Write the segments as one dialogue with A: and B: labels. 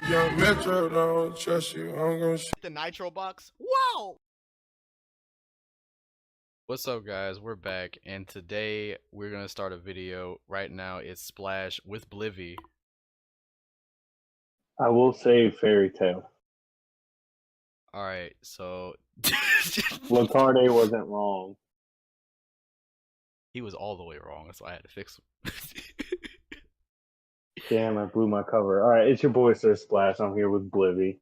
A: Young Metro don't trust you. I'm gonna
B: The Nitro box. Whoa!
C: What's up, guys? We're back, and today we're gonna start a video. Right now, it's Splash with Blivy.
D: I will say Fairy Tale.
C: All right, so
D: Lacarde wasn't wrong.
C: he was all the way wrong, so I had to fix him.
D: Damn, I blew my cover. All right, it's your boy Sir Splash. I'm here with Blivy.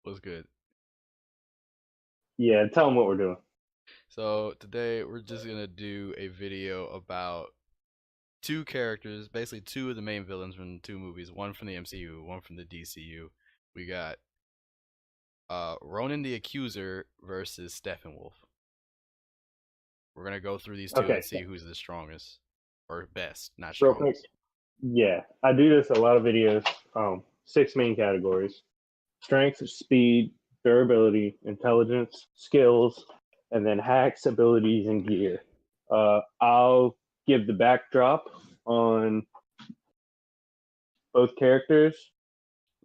C: What's good?
D: Yeah, tell them what we're doing.
C: So today we're just gonna do a video about two characters, basically two of the main villains from two movies, one from the MCU, one from the DCEU. We got Ronan the Accuser versus Steppenwolf. We're gonna go through these two and see who's the strongest or best, not
D: Real
C: strongest.
D: quick. Yeah, I do this a lot of videos. 6 main categories: strength, speed, durability, intelligence, skills, and then hacks, abilities, and gear. I'll give the backdrop on both characters.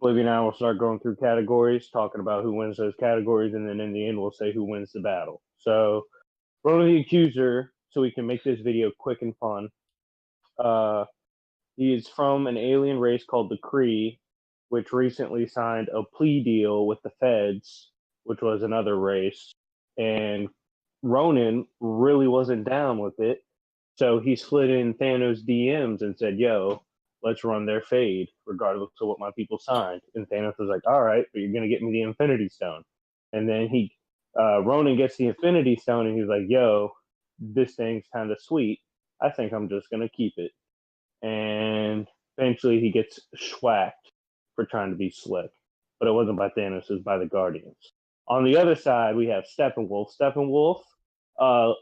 D: Olivia and I will start going through categories, talking about who wins those categories, and then in the end, we'll say who wins the battle. So, Ronan the Accuser, so we can make this video quick and fun. He is from an alien race called the Kree, which recently signed a plea deal with the Feds, which was another race. And Ronan really wasn't down with it. So he slid in Thanos' DMs and said, yo, let's run their fade, regardless of what my people signed. And Thanos was like, all right, but you're going to get me the Infinity Stone. And then Ronan gets the Infinity Stone, and he's like, yo, this thing's kind of sweet. I think I'm just going to keep it. And eventually he gets schwacked for trying to be slick. But it wasn't by Thanos, it was by the Guardians. On the other side, we have Steppenwolf. Steppenwolf,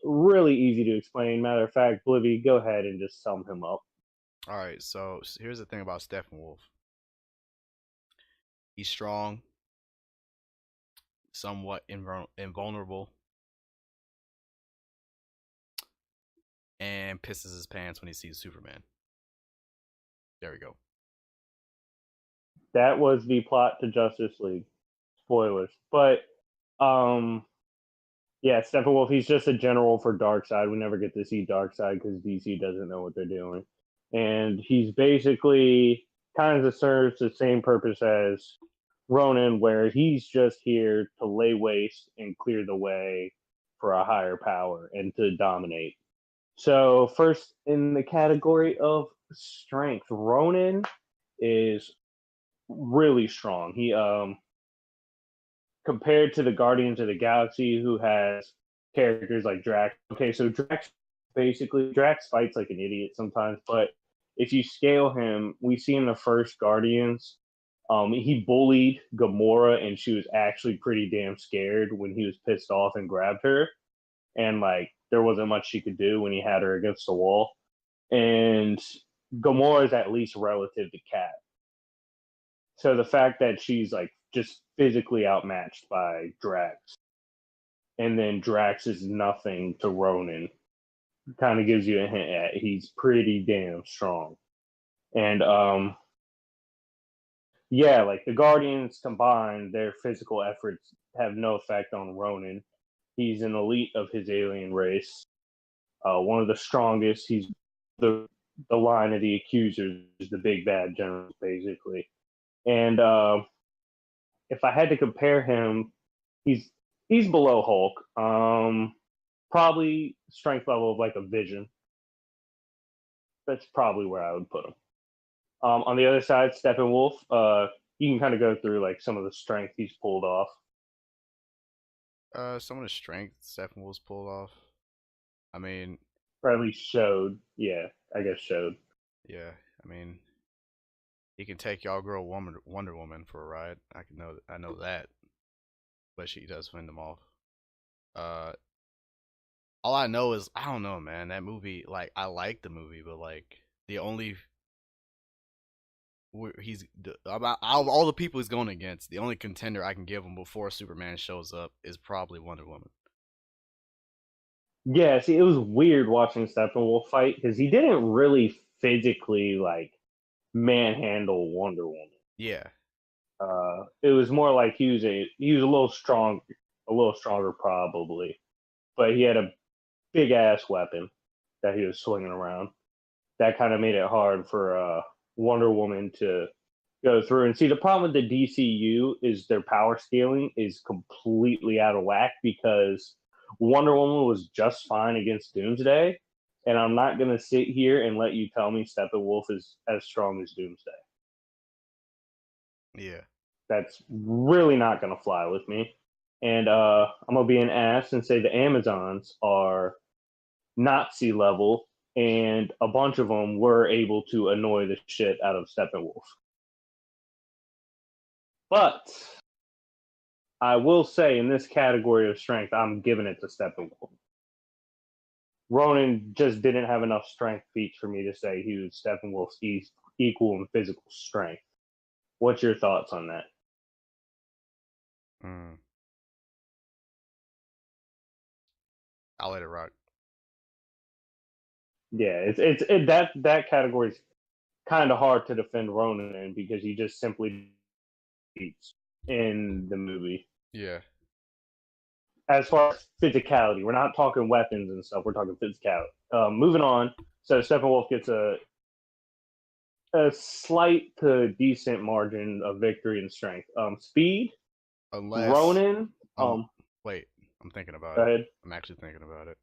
D: really easy to explain. Matter of fact, Blivy, go ahead and just sum him up.
C: All right, so here's the thing about Steppenwolf. He's strong, somewhat invulnerable, and pisses his pants when he sees Superman. There we go.
D: That was the plot to Justice League. Spoilers. But, yeah, Steppenwolf, he's just a general for Darkseid. We never get to see Darkseid because DC doesn't know what they're doing. And he's basically kind of serves the same purpose as Ronan, where he's just here to lay waste and clear the way for a higher power and to dominate. So first in the category of strength, Ronan is really strong. He compared to the Guardians of the Galaxy, who has characters like Drax. Okay, so Drax fights like an idiot sometimes, but if you scale him, we see in the first Guardians, he bullied Gamora, and she was actually pretty damn scared when he was pissed off and grabbed her. And like there wasn't much she could do when he had her against the wall. And Gamora is at least relative to Cat. So the fact that she's like just physically outmatched by Drax, and then Drax is nothing to Ronan, kind of gives you a hint at he's pretty damn strong. And yeah, like the Guardians combined, their physical efforts have no effect on Ronan. He's an elite of his alien race, one of the strongest. He's the line of the accusers, the big bad general, basically. And if I had to compare him, he's below Hulk. Probably strength level of like a Vision. That's probably where I would put him. On the other side, Steppenwolf, you can kind of go through like some of the strength he's pulled off.
C: Some of the strength Steppenwolf's pulled off. I mean,
D: or at least showed. Yeah, I guess showed.
C: Yeah, I mean, he can take y'all girl Wonder Woman for a ride. I know that, but she does fend them off. All I know is I don't know, man. That movie, like, I like the movie, but like the only about all the people he's going against, the only contender I can give him before Superman shows up is probably Wonder Woman.
D: Yeah, see, it was weird watching Steppenwolf fight because he didn't really physically like manhandle Wonder Woman.
C: Yeah,
D: It was more like he was a little stronger probably, but he had a big ass weapon that he was swinging around. That kind of made it hard for Wonder Woman to go through. And see, the problem with the DCU is their power scaling is completely out of whack because Wonder Woman was just fine against Doomsday, and I'm not going to sit here and let you tell me Steppenwolf is as strong as Doomsday.
C: Yeah.
D: That's really not going to fly with me. And I'm going to be an ass and say the Amazons are Nazi level, and a bunch of them were able to annoy the shit out of Steppenwolf. But I will say in this category of strength, I'm giving it to Steppenwolf. Ronan just didn't have enough strength feats for me to say he was Steppenwolf's equal in physical strength. What's your thoughts on that?
C: I'll let it rock.
D: Yeah, that category is kind of hard to defend Ronan in because he just simply beats in the movie.
C: Yeah.
D: As far as physicality, we're not talking weapons and stuff. We're talking physicality. Moving on. So Steppenwolf gets a slight to decent margin of victory and strength. Speed.
C: Unless
D: Ronan.
C: Wait, I'm thinking about
D: Go
C: it.
D: ahead.
C: I'm actually thinking about it.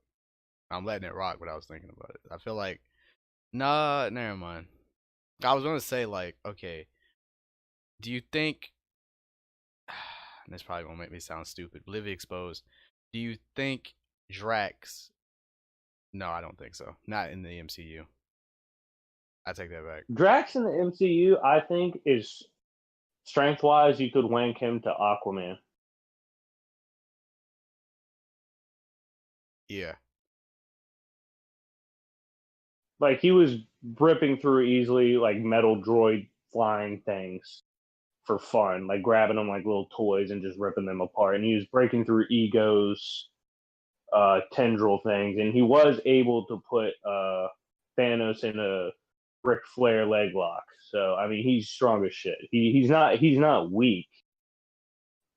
C: I'm letting it rock, but I was thinking about it. I feel like, nah, never mind. I was gonna say like, okay, do you think? And this probably won't make me sound stupid. Livy exposed. Do you think Drax? No, I don't think so. Not in the MCU. I take that back.
D: Drax in the MCU, I think, is strength-wise, you could rank him to Aquaman.
C: Yeah.
D: Like, he was ripping through easily, like, metal droid flying things for fun, like grabbing them like little toys and just ripping them apart. And he was breaking through Ego's tendril things, and he was able to put Thanos in a Ric Flair leg lock. So I mean, he's strong as shit. He's not weak,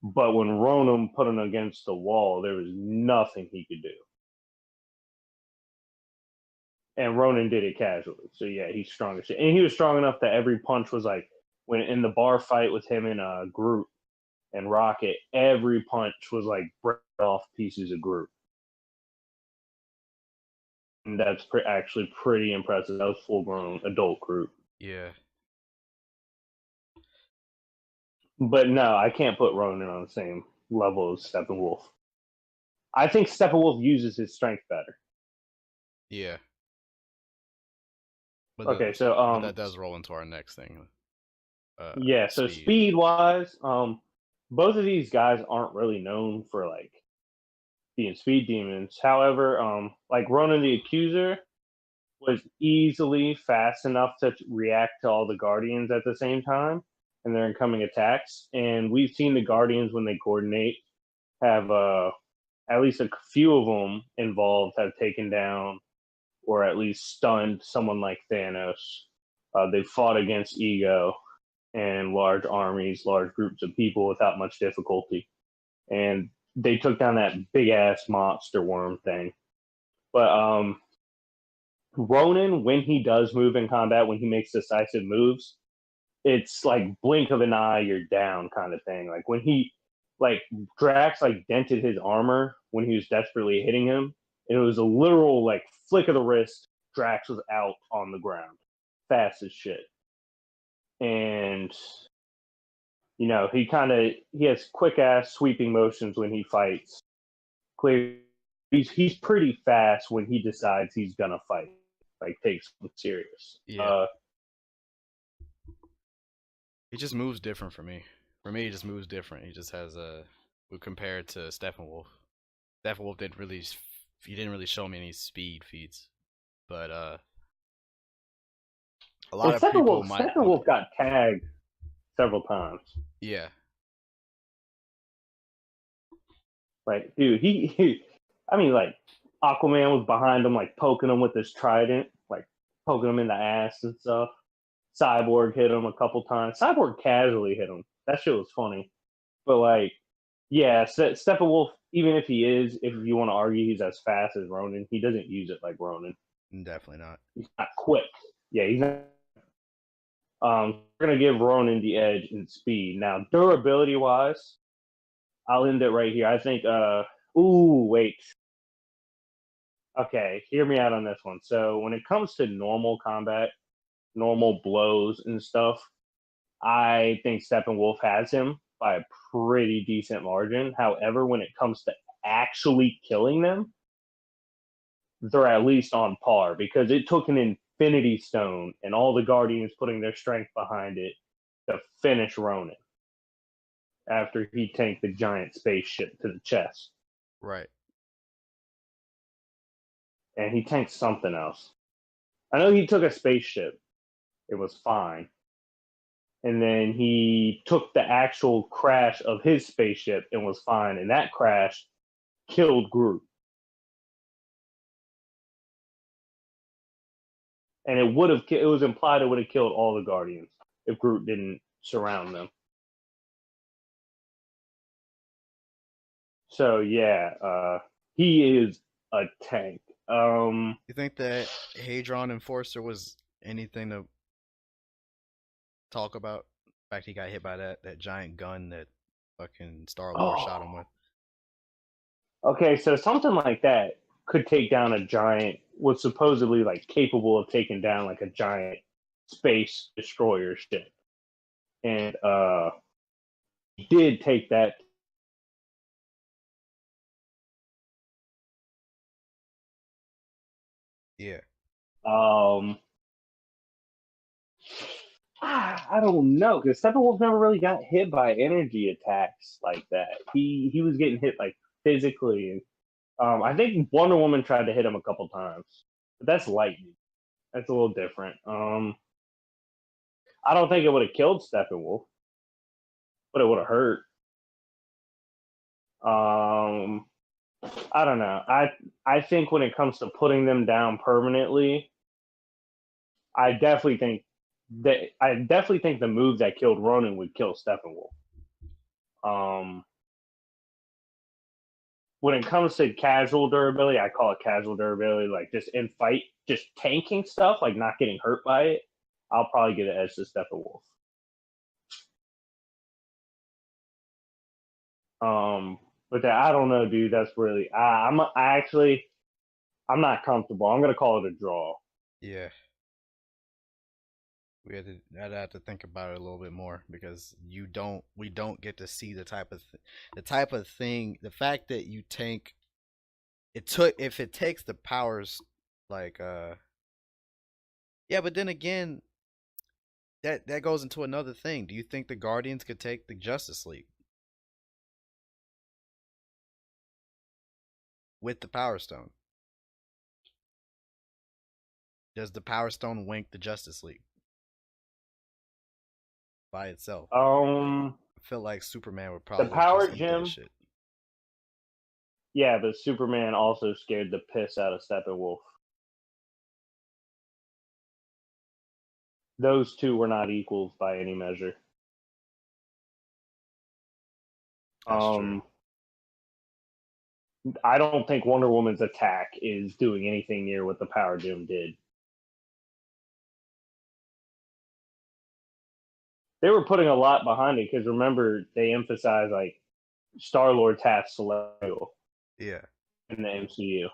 D: but when Ronan put him against the wall, there was nothing he could do. And Ronan did it casually. So yeah, he's strong as shit. And he was strong enough that every punch was like, when in the bar fight with him and Groot and Rocket, every punch was like break off pieces of Groot. And that's actually pretty impressive. That was full grown adult Groot.
C: Yeah.
D: But no, I can't put Ronan on the same level as Steppenwolf. I think Steppenwolf uses his strength better.
C: Yeah. But
D: Okay,
C: but
D: so
C: that does roll into our next thing.
D: Yeah, so speed wise, both of these guys aren't really known for like being speed demons. However, like Ronan the Accuser was easily fast enough to react to all the Guardians at the same time and their incoming attacks. And we've seen the Guardians, when they coordinate, have at least a few of them involved have taken down or at least stunned someone like Thanos. They've fought against Ego and large armies, large groups of people without much difficulty. And they took down that big ass monster worm thing. But Ronan, when he does move in combat, when he makes decisive moves, it's like blink of an eye, you're down kind of thing. Like when he, like Drax, like dented his armor when he was desperately hitting him. And it was a literal like flick of the wrist. Drax was out on the ground, fast as shit. And you know, he has quick ass sweeping motions when he fights. Clearly, he's pretty fast when he decides he's gonna fight. Like takes him serious.
C: Yeah. He just moves different for me. For me, he just moves different. He just has compared to Steppenwolf. Steppenwolf didn't really show me any speed feats, but a lot of people might.
D: Steppenwolf got tagged several times.
C: Yeah.
D: Like, dude, I mean, like, Aquaman was behind him, like, poking him with his trident, like, poking him in the ass and stuff. Cyborg hit him a couple times. Cyborg casually hit him. That shit was funny. But like, yeah, Steppenwolf, even if you want to argue he's as fast as Ronan, he doesn't use it like Ronan.
C: Definitely not.
D: He's not quick. Yeah, he's not. We're gonna give Ronan the edge in speed. Now, durability wise, I'll end it right here. I think. Ooh, wait. Okay, hear me out on this one. So when it comes to normal combat, normal blows and stuff, I think Steppenwolf has him by a pretty decent margin. However, when it comes to actually killing them, they're at least on par because it took an Infinity Stone and all the Guardians putting their strength behind it to finish Ronan after he tanked the giant spaceship to the chest.
C: Right.
D: And he tanked something else. I know he took a spaceship. It was fine. And then he took the actual crash of his spaceship and was fine. And that crash killed Groot. And it was implied it would have killed all the Guardians if Groot didn't surround them. So yeah, he is a tank.
C: You think that Hadron Enforcer was anything to talk about? The fact he got hit by that giant gun that fucking Star-Lord shot him with.
D: Okay, so something like that could take down a giant, was supposedly like capable of taking down like a giant space destroyer ship. And he did take that.
C: Yeah.
D: I don't know, because Steppenwolf never really got hit by energy attacks like that. He was getting hit like physically. I think Wonder Woman tried to hit him a couple times, but that's lightning. That's a little different. I don't think it would have killed Steppenwolf, but it would have hurt. I don't know. I think when it comes to putting them down permanently, I definitely think the move that killed Ronan would kill Steppenwolf. When it comes to casual durability, I call it casual durability, like just in fight, just tanking stuff, like not getting hurt by it. I'll probably get an edge to Steppenwolf. But I don't know, dude. That's really I'm not comfortable. I'm gonna call it a draw.
C: Yeah. I'd have to think about it a little bit more because we don't get to see the type of thing, the fact that you tank. If it takes the powers, like yeah, but then again, that goes into another thing. Do you think the Guardians could take the Justice League with the Power Stone? Does the Power Stone wink the Justice League by itself? I feel like Superman would probably
D: the Power
C: just eat
D: Gem.
C: that shit.
D: Yeah, but Superman also scared the piss out of Steppenwolf. Those two were not equals by any measure.
C: That's true.
D: I don't think Wonder Woman's attack is doing anything near what the Power Gem did. They were putting a lot behind it because remember they emphasized like Star-Lord's half celestial.
C: Yeah.
D: In the MCU,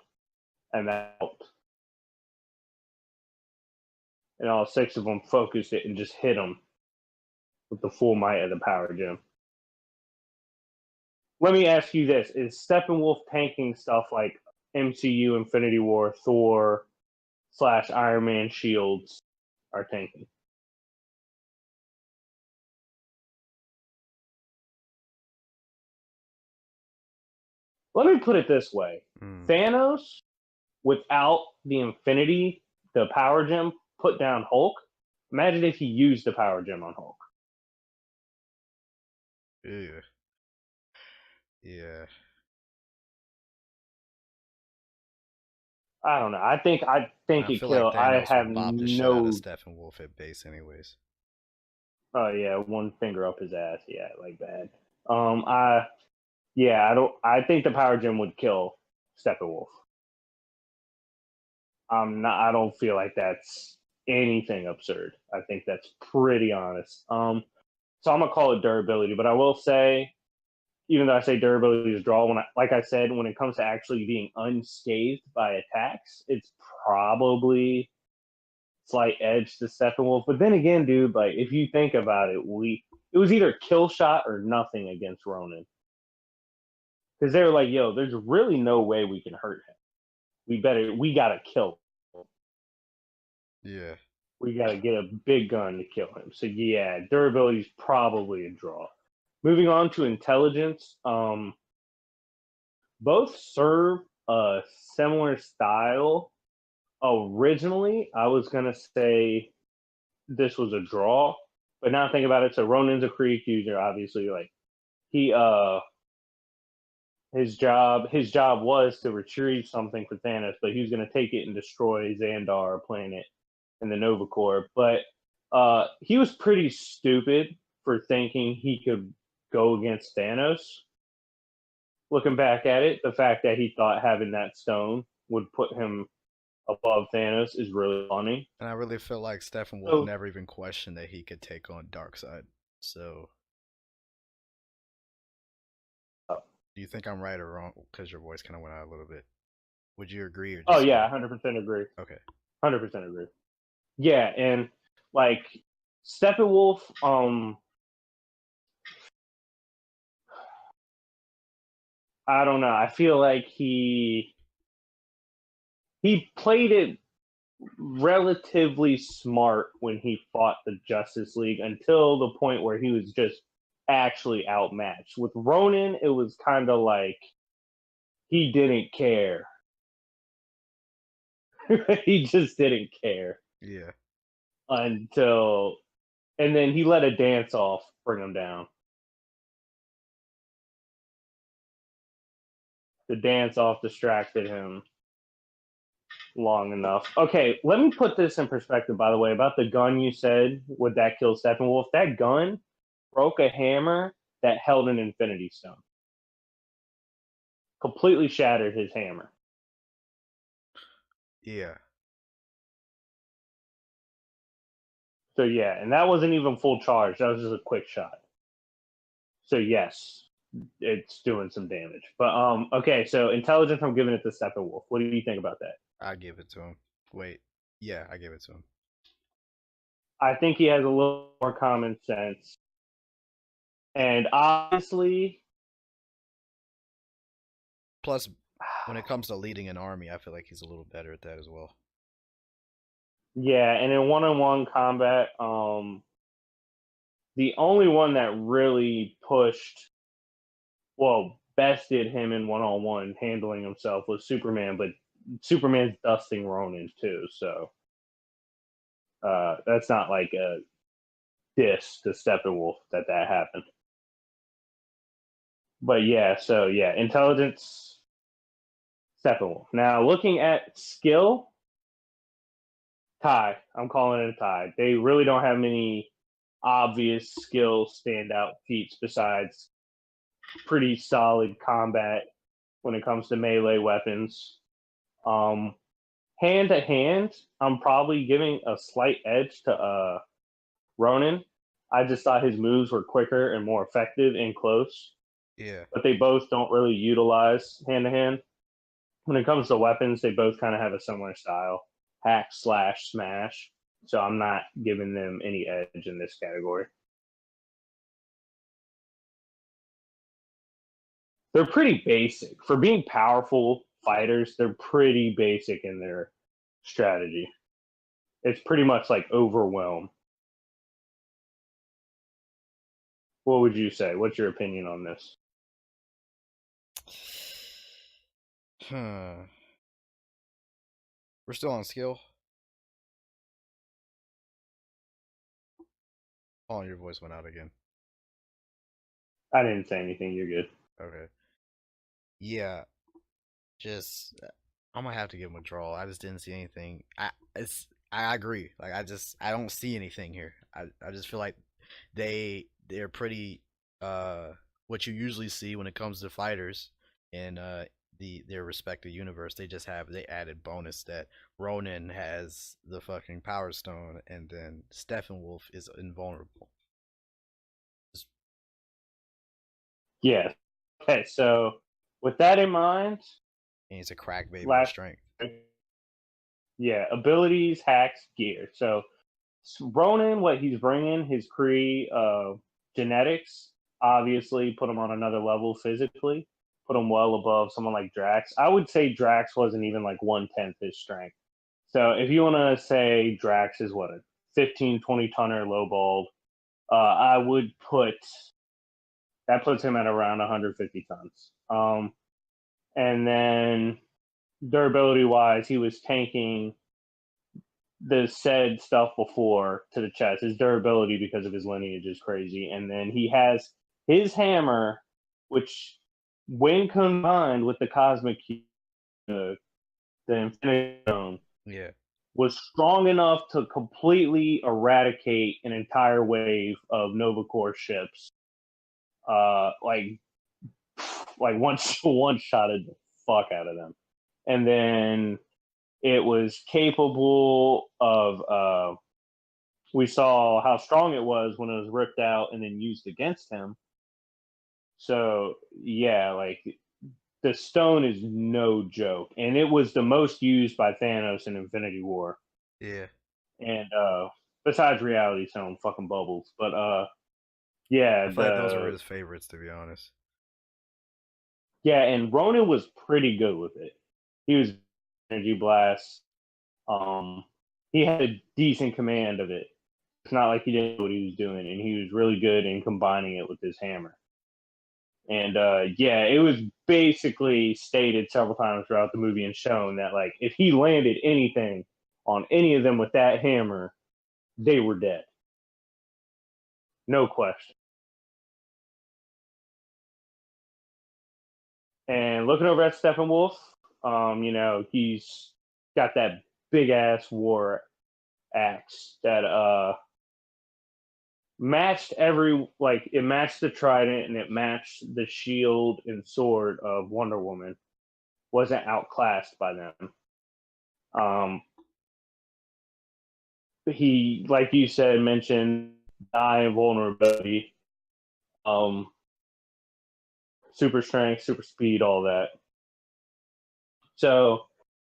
D: and that helped. And all six of them focused it and just hit them with the full might of the Power Gem. Let me ask you this: is Steppenwolf tanking stuff like MCU, Infinity War, Thor / Iron Man shields are tanking? Let me put it this way. Thanos, without the Power Gem, put down Hulk. Imagine if he used the Power Gem on Hulk.
C: Yeah. Yeah.
D: I don't know. I think
C: I
D: it
C: feel like
D: killed. I
C: Thanos
D: have
C: would bop the shit out of Steppenwolf at base anyways.
D: Oh yeah, one finger up his ass. Yeah, like that. I think the power gem would kill Steppenwolf. I don't feel like that's anything absurd. I think that's pretty honest. So I'm gonna call it durability, but I will say, even though I say durability is draw, like I said, when it comes to actually being unscathed by attacks, it's probably slight edge to Steppenwolf. But then again, dude, like if you think about it, it was either kill shot or nothing against Ronan. Because they were like, yo, there's really no way we can hurt him. We gotta kill him.
C: Yeah.
D: We gotta get a big gun to kill him. So yeah, durability is probably a draw. Moving on to intelligence, both serve a similar style. Originally, I was gonna say this was a draw, but now think about it. So Ronan's a Kree accuser, obviously. Like he his job was to retrieve something for Thanos, but he was going to take it and destroy Xandar planet and the Nova Corps. But he was pretty stupid for thinking he could go against Thanos. Looking back at it, the fact that he thought having that stone would put him above Thanos is really funny.
C: And I really feel like Steppenwolf
D: So-
C: never even questioned that he could take on Darkseid. So, do you think I'm right or wrong? Because your voice kind of went out a little bit. Would you agree or
D: Oh
C: disagree?
D: yeah, 100% agree.
C: Okay.
D: 100% agree. Yeah, and like Steppenwolf, I don't know. I feel like he played it relatively smart when he fought the Justice League until the point where he was just actually outmatched. With Ronan, it was kind of like he didn't care. He just didn't care
C: Yeah.
D: until, and then he let a dance off bring him down. The dance off distracted him long enough. Okay, let me put this in perspective, by the way, about the gun you said, would that kill Steppenwolf? That gun broke a hammer that held an Infinity Stone. Completely shattered his hammer.
C: Yeah.
D: So yeah, and that wasn't even full charge. That was just a quick shot. So yes, it's doing some damage. But okay, so intelligence, I'm giving it to Steppenwolf. What do you think about that?
C: I give it to him. Wait. Yeah, I give it to him.
D: I think he has a little more common sense. And obviously,
C: Plus, when it comes to leading an army, I feel like he's a little better at that as well.
D: yeah, and in one-on-one combat, the only one that really pushed, well, bested him in one-on-one handling himself was Superman, but Superman's dusting Ronan too, so that's not like a diss to Steppenwolf that happened. But yeah, so yeah, intelligence, Steppenwolf. Now looking at skill, tie. I'm calling it a tie. They really don't have many obvious skill standout feats besides pretty solid combat when it comes to melee weapons. Hand to hand, I'm probably giving a slight edge to Ronan. I just thought his moves were quicker and more effective in close,
C: Yeah.
D: but they both don't really utilize hand to hand. When it comes to weapons, they both kind of have a similar style, hack, slash, smash. So I'm not giving them any edge in this category. They're pretty basic. For being powerful fighters, they're pretty basic in their strategy. It's pretty much like overwhelm. What would you say? What's your opinion on this?
C: We're still on skill. Oh, your voice went out again.
D: I didn't say anything. You're good.
C: Okay. Yeah. Just I'm gonna have to give him a draw. I just didn't see anything. I agree. Like I don't see anything here. I just feel like they're pretty what you usually see when it comes to fighters in their respective universe. They added bonus that Ronan has the fucking power stone, and then Steppenwolf is invulnerable.
D: Yeah. Okay, so with that in mind,
C: And he's a crack baby with
D: last
C: strength.
D: yeah, abilities, hacks, gear. So Ronan, what he's bringing, his Kree genetics, obviously put him on another level physically, put him well above someone like Drax. I would say Drax wasn't even like 1/10 his strength. So if you want to say Drax is what, a 15, 20 tonner lowballed, I would put that puts him at around 150 tons. And then durability wise, he was tanking the said stuff before to the chest. His durability because of his lineage is crazy. And then he has his hammer, which when combined with the cosmic the Infinity Stone,
C: Yeah.
D: was strong enough to completely eradicate an entire wave of Nova Corps ships. Like one shotted the fuck out of them. And then it was capable of we saw how strong it was when it was ripped out and then used against him. So yeah, like the stone is no joke. And it was the most used by Thanos in Infinity War.
C: Yeah.
D: And besides Reality Stone, fucking bubbles. But yeah,
C: I feel like those were his favorites, to be honest.
D: Yeah, and Ronan was pretty good with it. He was energy blast. He had a decent command of it. It's not like he didn't know what he was doing, and he was really good in combining it with his hammer. And yeah, it was basically stated several times throughout the movie and shown that like if he landed anything on any of them with that hammer, they were dead. No question. And looking over at Steppenwolf, he's got that big ass war axe that matched it matched the trident and it matched the shield and sword of Wonder Woman. Wasn't outclassed by them. He, like you said, mentioned die invulnerability, super strength, super speed, all that. So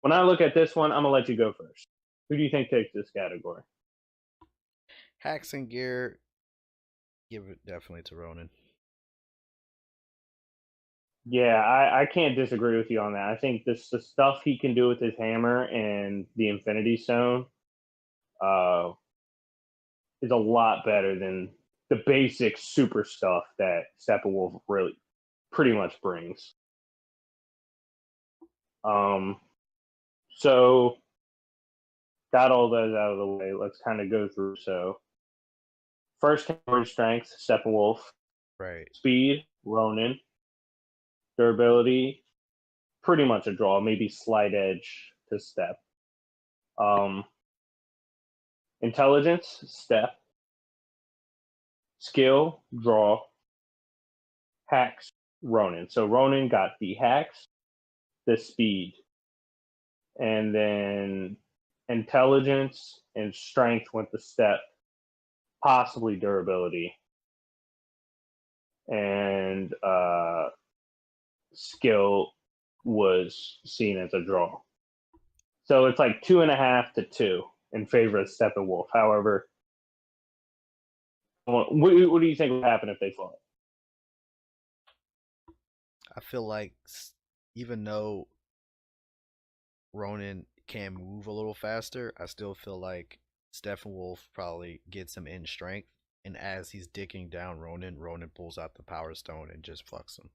D: when I look at this one, I'm gonna let you go first. Who do you think takes this category?
C: Hacks and gear, give it definitely to Ronan.
D: Yeah, I can't disagree with you on that. I think the stuff he can do with his hammer and the Infinity Stone uh, is a lot better than the basic super stuff that Steppenwolf really pretty much brings. So got all those out of the way. Let's kind of go through. So first category strength, Steppenwolf.
C: Right.
D: Speed, Ronan. Durability, pretty much a draw, maybe slight edge to Step. Intelligence, Step. Skill, draw. Hacks, Ronan. So Ronan got the hacks, the speed, and then intelligence and strength went the Step, possibly durability, and skill was seen as a draw. So it's like 2.5 to 2 in favor of Steppenwolf. However, what do you think would happen if they fought?
C: I feel like even though Ronan can move a little faster, I still feel like Steppenwolf probably gets him in strength. And as he's dicking down Ronan, Ronan pulls out the Power Stone and just fucks him.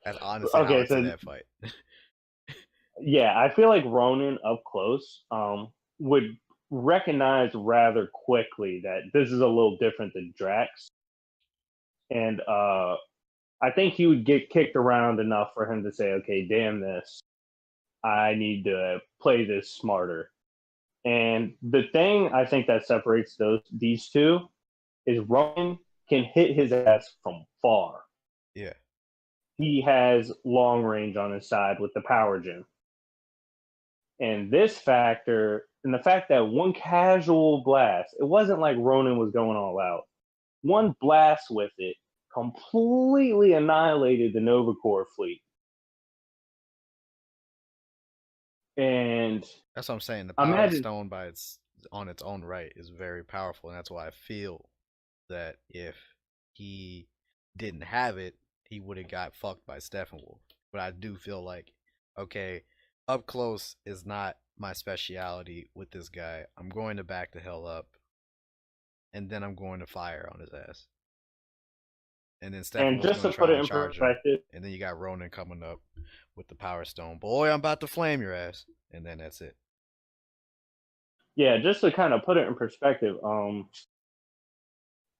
C: That's honestly how I see that fight.
D: Yeah, I feel like Ronan up close would recognize rather quickly that this is a little different than Drax. And I think he would get kicked around enough for him to say, okay, damn this. I need to play this smarter. And the thing I think that separates these two is Ronan can hit his ass from far.
C: Yeah.
D: He has long range on his side with the power gem. And this factor, and the fact that one casual blast, it wasn't like Ronan was going all out. One blast with it completely annihilated the Nova Corps fleet. And
C: that's what I'm saying. The Power Stone on its own right is very powerful, and that's why I feel that if he didn't have it, he would have got fucked by Steppenwolf. But I do feel like, okay, up close is not my speciality with this guy. I'm going to back the hell up, and then I'm going to fire on his ass. And then Steppenwolf's
D: just to put it in perspective,
C: and then you got Ronan coming up with the Power Stone. Boy, I'm about to flame your ass. And then that's it.
D: Yeah, just to kind of put it in perspective,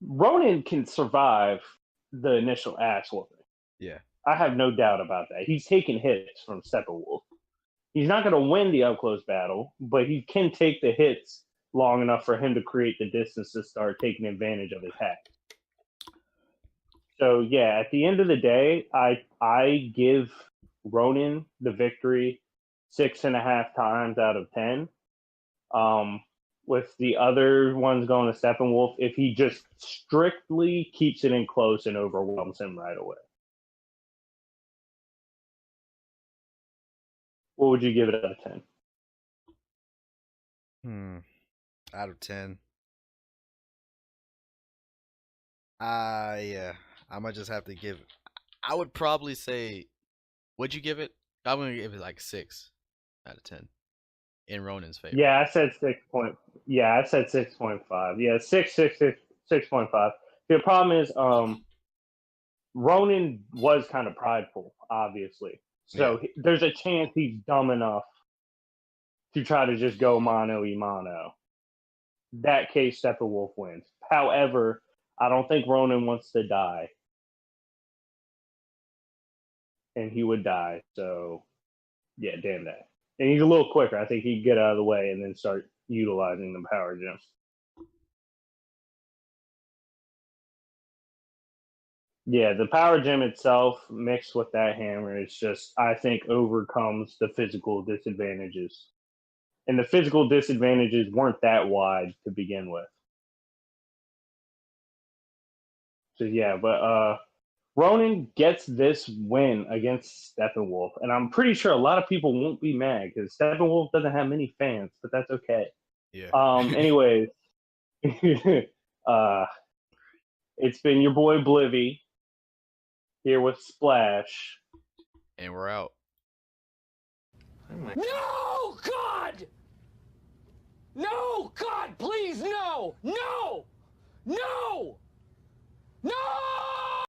D: Ronan can survive the initial ass whooping.
C: Yeah.
D: I have no doubt about that. He's taking hits from Steppenwolf. He's not going to win the up-close battle, but he can take the hits long enough for him to create the distance to start taking advantage of his hack. So, yeah, at the end of the day, I give Ronan the victory 6.5 times out of 10. With the other ones going to Steppenwolf, if he just strictly keeps it in close and overwhelms him right away. What would you give it out of 10?
C: Out of 10. Yeah. I might just have to give. I would probably say. Would you give it? I'm gonna give it like 6 out of 10 in Ronan's favor.
D: Yeah, I said 6 point. Yeah, I said 6.5. Yeah, 6.5. The problem is, Ronan was kind of prideful, obviously. So there's a chance he's dumb enough to try to just go mano-a-mano. That case, Steppenwolf wins. However, I don't think Ronan wants to die. And he would die. So, yeah, damn that. And he's a little quicker. I think he'd get out of the way and then start utilizing the power gems. Yeah, the power gem itself mixed with that hammer is just, I think, overcomes the physical disadvantages. And the physical disadvantages weren't that wide to begin with. So, yeah, but Ronan gets this win against Steppenwolf. And I'm pretty sure a lot of people won't be mad because Steppenwolf doesn't have many fans, but that's okay.
C: Yeah.
D: Anyways, it's been your boy Blivy here with Splash.
C: And we're out.
B: No, God! No, God, please, no! No! No! No!